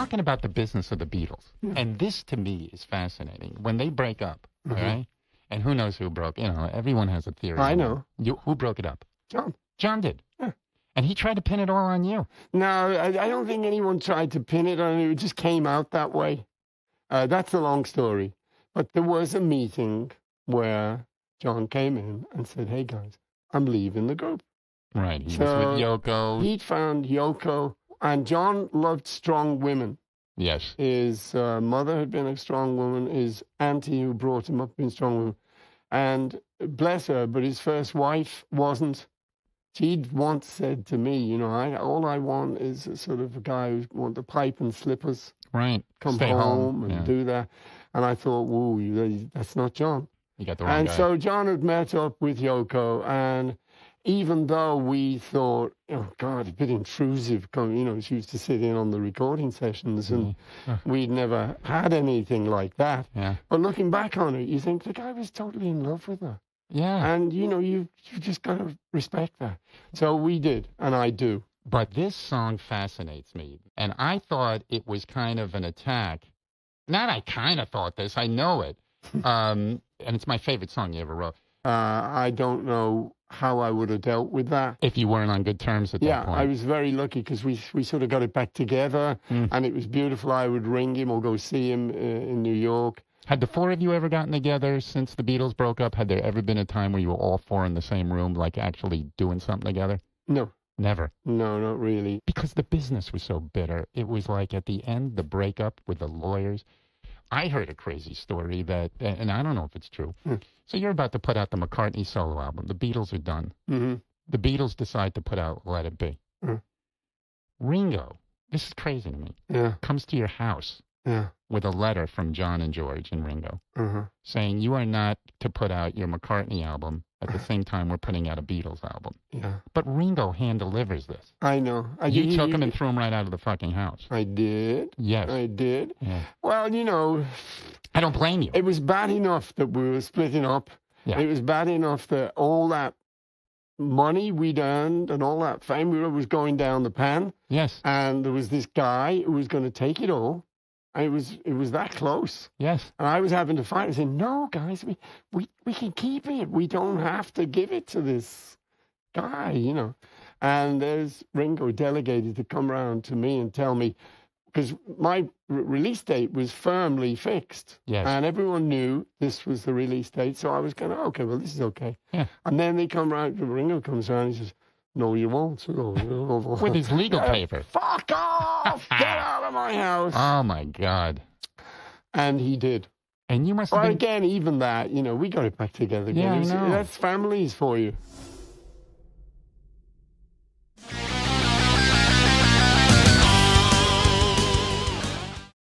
talking about the business of the Beatles. And this, to me, is fascinating. When they break up, right? And who knows who broke, everyone has a theory. I know. Who broke it up? John. John did. Yeah. And he tried to pin it all on you. No, I don't think anyone tried to pin it on you. It just came out that way. That's a long story. But there was a meeting where John came in and said, hey, guys, I'm leaving the group. Right. He was with Yoko. He'd found Yoko. And John loved strong women. Yes. His mother had been a strong woman. His auntie who brought him up had been a strong woman. And bless her, but his first wife wasn't. She'd once said to me, all I want is a sort of a guy who wants the pipe and slippers. Right. Come Stay home and do that. And I thought, whoa, that's not John. You got the wrong guy. So John had met up with Yoko, and even though we thought, oh, God, a bit intrusive, she used to sit in on the recording sessions, and we'd never had anything like that. Yeah. But looking back on it, you think the guy was totally in love with her. Yeah. And, you've just got to respect that. So we did, and I do. But this song fascinates me. And I thought it was kind of an attack. Not I kind of thought this, I know it. And it's my favorite song you ever wrote. I don't know how I would have dealt with that. If you weren't on good terms at that point. Yeah, I was very lucky because we sort of got it back together, and it was beautiful. I would ring him or go see him in New York. Had the four of you ever gotten together since the Beatles broke up? Had there ever been a time where you were all four in the same room, like actually doing something together? No. Never? No, not really. Because the business was so bitter. It was like at the end, the breakup with the lawyers. I heard a crazy story that, and I don't know if it's true. So you're about to put out the McCartney solo album. The Beatles are done. The Beatles decide to put out Let It Be. Ringo, this is crazy to me, comes to your house with a letter from John and George and Ringo saying you are not to put out your McCartney album at the same time we're putting out a Beatles album. But Ringo hand delivers this. I know. You took him and threw him right out of the fucking house. I did. Yes. I did. Yeah. Well, I don't blame you. It was bad enough that we were splitting up. Yeah. It was bad enough that all that money we'd earned and all that fame was going down the pan. Yes. And there was this guy who was going to take it all. And it was that close. Yes. And I was having to fight. I said, no, guys, we can keep it. We don't have to give it to this guy, And there's Ringo delegated to come around to me and tell me, because my release date was firmly fixed. Yes. And everyone knew this was the release date. So I was going, okay, well, this is okay. Yeah. And then they come around, Ringo comes around and he says, no, you won't. With his legal paper. Fuck off! Get out of my house! Oh, my God. And he did. And you must have Well, been... again, even that, we got it back together again. Yeah, I know. That's families for you.